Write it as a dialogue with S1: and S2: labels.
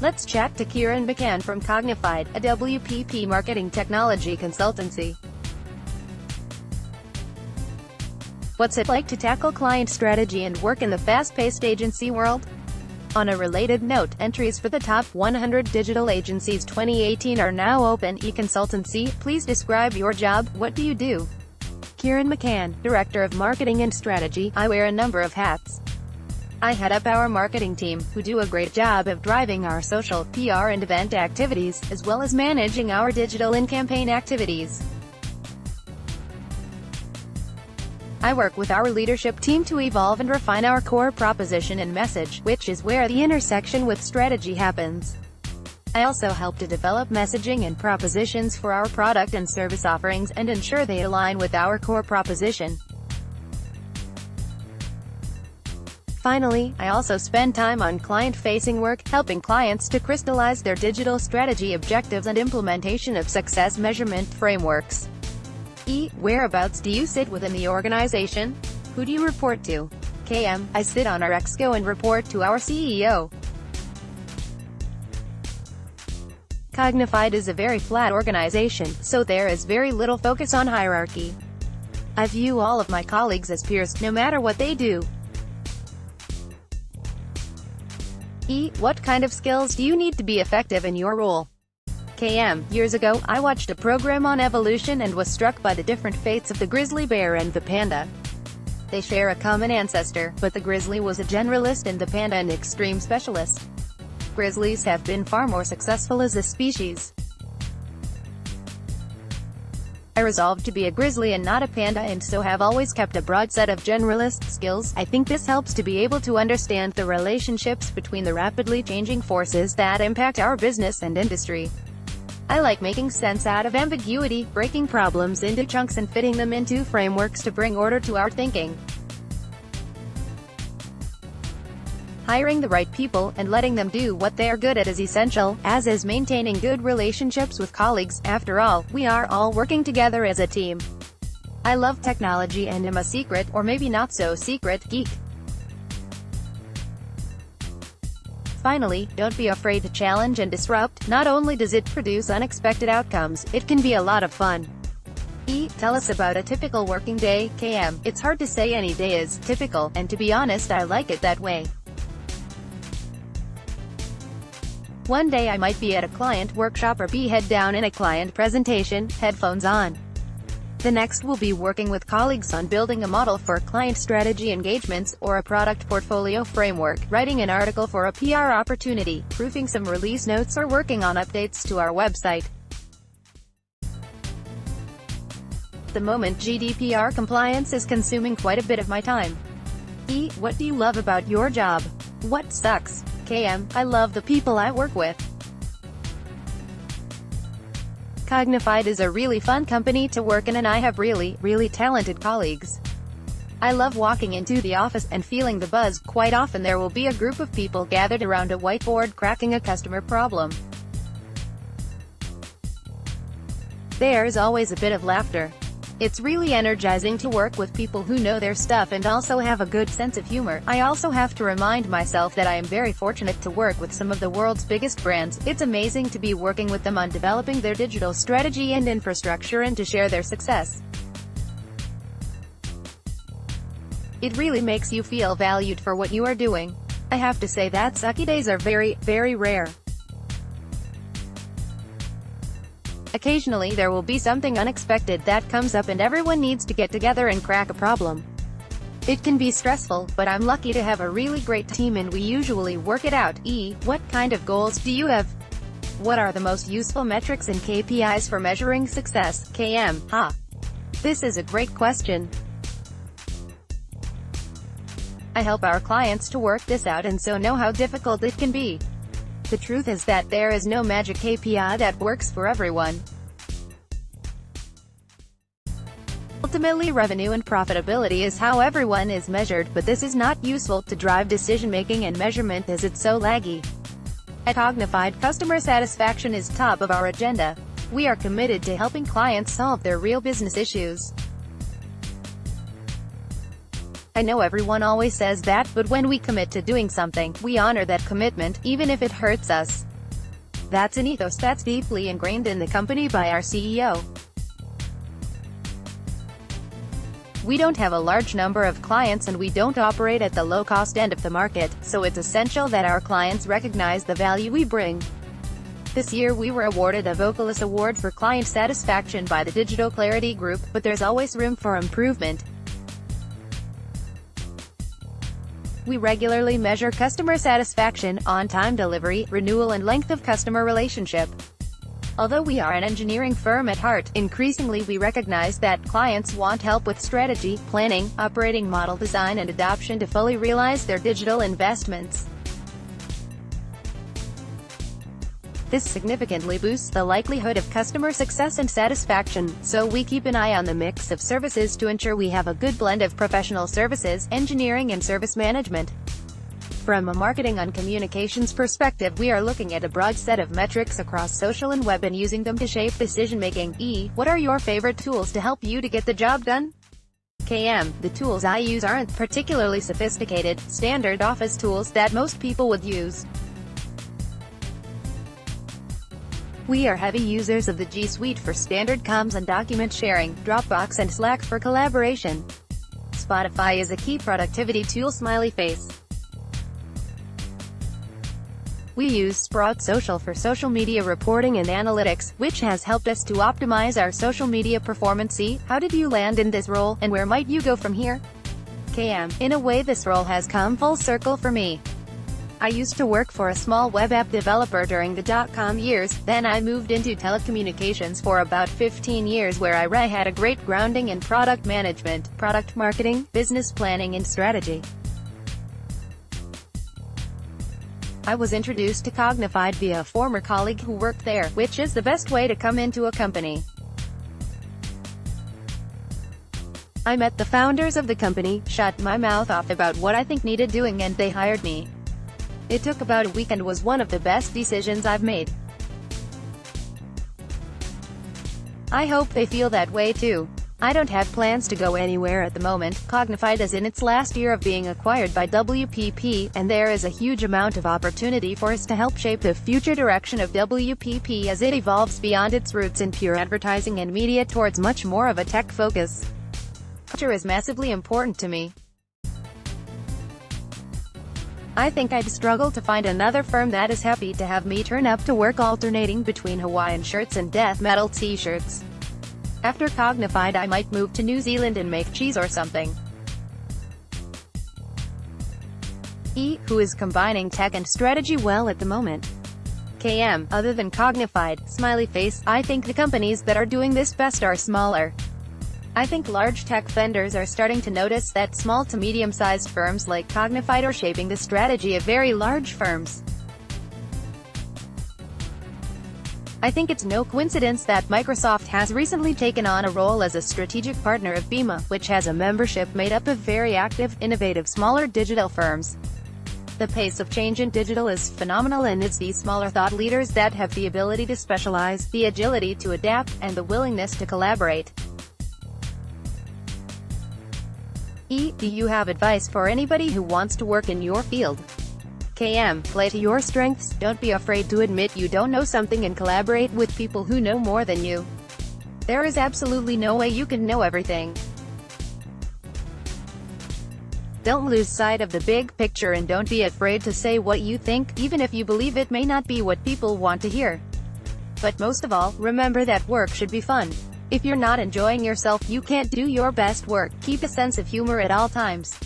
S1: Let's chat to Kieron McCann from Cognifide, a WPP marketing technology consultancy. What's it like to tackle client strategy and work in the fast-paced agency world? On a related note, entries for the top 100 digital agencies 2018 are now open. Econsultancy, please describe your job. What do you do? Kieron McCann, Director of Marketing and Strategy. I wear a number of hats. I head up our marketing team, who do a great job of driving our social, PR and event activities, as well as managing our digital in-campaign activities. I work with our leadership team to evolve and refine our core proposition and message, which is where the intersection with strategy happens. I also help to develop messaging and propositions for our product and service offerings, and ensure they align with our core proposition. Finally, I also spend time on client-facing work, helping clients to crystallize their digital strategy objectives and implementation of success measurement frameworks. Whereabouts do you sit within the organization? Who do you report to? KM, I sit on our exco and report to our CEO. Cognifide is a very flat organization, so there is very little focus on hierarchy. I view all of my colleagues as peers, no matter what they do. What kind of skills do you need to be effective in your role? KM, years ago, I watched a program on evolution and was struck by the different fates of the grizzly bear and the panda. They share a common ancestor, but the grizzly was a generalist and the panda an extreme specialist. Grizzlies have been far more successful as a species. I resolved to be a grizzly and not a panda, and so have always kept a broad set of generalist skills. I think this helps to be able to understand the relationships between the rapidly changing forces that impact our business and industry. I like making sense out of ambiguity, breaking problems into chunks and fitting them into frameworks to bring order to our thinking. Hiring the right people, and letting them do what they are good at is essential, as is maintaining good relationships with colleagues. After all, we are all working together as a team. I love technology and am a secret, or maybe not so secret, geek. Finally, don't be afraid to challenge and disrupt. Not only does it produce unexpected outcomes, it can be a lot of fun. Tell us about a typical working day. KM, it's hard to say any day is typical, and to be honest, I like it that way. One day I might be at a client workshop or be head down in a client presentation, headphones on. The next will be working with colleagues on building a model for client strategy engagements, or a product portfolio framework, writing an article for a PR opportunity, proofing some release notes, or working on updates to our website. At the moment, GDPR compliance is consuming quite a bit of my time. What do you love about your job? What sucks? KM, I love the people I work with. Cognifide is a really fun company to work in, and I have really talented colleagues. I love walking into the office and feeling the buzz. Quite often there will be a group of people gathered around a whiteboard cracking a customer problem. There's always a bit of laughter. It's really energizing to work with people who know their stuff and also have a good sense of humor. I also have to remind myself that I am very fortunate to work with some of the world's biggest brands. It's amazing to be working with them on developing their digital strategy and infrastructure and to share their success. It really makes you feel valued for what you are doing. I have to say that sucky days are very rare. Occasionally there will be something unexpected that comes up and everyone needs to get together and crack a problem. It can be stressful, but I'm lucky to have a really great team and we usually work it out. What kind of goals do you have? What are the most useful metrics and KPIs for measuring success? KM, This is a great question. I help our clients to work this out and so know how difficult it can be. The truth is that there is no magic KPI that works for everyone. Ultimately, revenue and profitability is how everyone is measured, but this is not useful to drive decision-making and measurement as it's so laggy. At Cognifide, customer satisfaction is top of our agenda. We are committed to helping clients solve their real business issues. I know everyone always says that, but when we commit to doing something, we honor that commitment, even if it hurts us. That's an ethos that's deeply ingrained in the company by our CEO. We don't have a large number of clients and we don't operate at the low-cost end of the market, so it's essential that our clients recognize the value we bring. This year we were awarded a Vocalist Award for Client Satisfaction by the Digital Clarity Group, but there's always room for improvement. We regularly measure customer satisfaction, on-time delivery, renewal and length of customer relationship. Although we are an engineering firm at heart, increasingly we recognize that clients want help with strategy, planning, operating model design and adoption to fully realize their digital investments. This significantly boosts the likelihood of customer success and satisfaction, so we keep an eye on the mix of services to ensure we have a good blend of professional services, engineering and service management. From a marketing and communications perspective, we are looking at a broad set of metrics across social and web and using them to shape decision-making. What are your favorite tools to help you to get the job done? KM, the tools I use aren't particularly sophisticated, standard office tools that most people would use. We are heavy users of the G Suite for standard comms and document sharing, Dropbox and Slack for collaboration. Spotify is a key productivity tool. Smiley face. We use Sprout Social for social media reporting and analytics, which has helped us to optimize our social media performance. How did you land in this role, and where might you go from here? KM, in a way this role has come full circle for me. I used to work for a small web app developer during the dot-com years, then I moved into telecommunications for about 15 years where I had a great grounding in product management, product marketing, business planning and strategy. I was introduced to Cognifide via a former colleague who worked there, which is the best way to come into a company. I met the founders of the company, shut my mouth off about what I think needed doing and they hired me. It took about a week and was one of the best decisions I've made. I hope they feel that way too. I don't have plans to go anywhere at the moment. Cognifide is in its last year of being acquired by WPP, and there is a huge amount of opportunity for us to help shape the future direction of WPP as it evolves beyond its roots in pure advertising and media towards much more of a tech focus. Culture is massively important to me. I think I'd struggle to find another firm that is happy to have me turn up to work alternating between Hawaiian shirts and death metal t-shirts. After Cognifide I might move to New Zealand and make cheese or something. Who is combining tech and strategy well at the moment? KM, other than Cognifide, smiley face, I think the companies that are doing this best are smaller. I think large tech vendors are starting to notice that small to medium-sized firms like Cognifide are shaping the strategy of very large firms. I think it's no coincidence that Microsoft has recently taken on a role as a strategic partner of BIMA, which has a membership made up of very active, innovative smaller digital firms. The pace of change in digital is phenomenal, and it's these smaller thought leaders that have the ability to specialize, the agility to adapt, and the willingness to collaborate. Do you have advice for anybody who wants to work in your field? KM, play to your strengths, don't be afraid to admit you don't know something and collaborate with people who know more than you. There is absolutely no way you can know everything. Don't lose sight of the big picture and don't be afraid to say what you think, even if you believe it may not be what people want to hear. But most of all, remember that work should be fun. If you're not enjoying yourself, you can't do your best work. Keep a sense of humor at all times.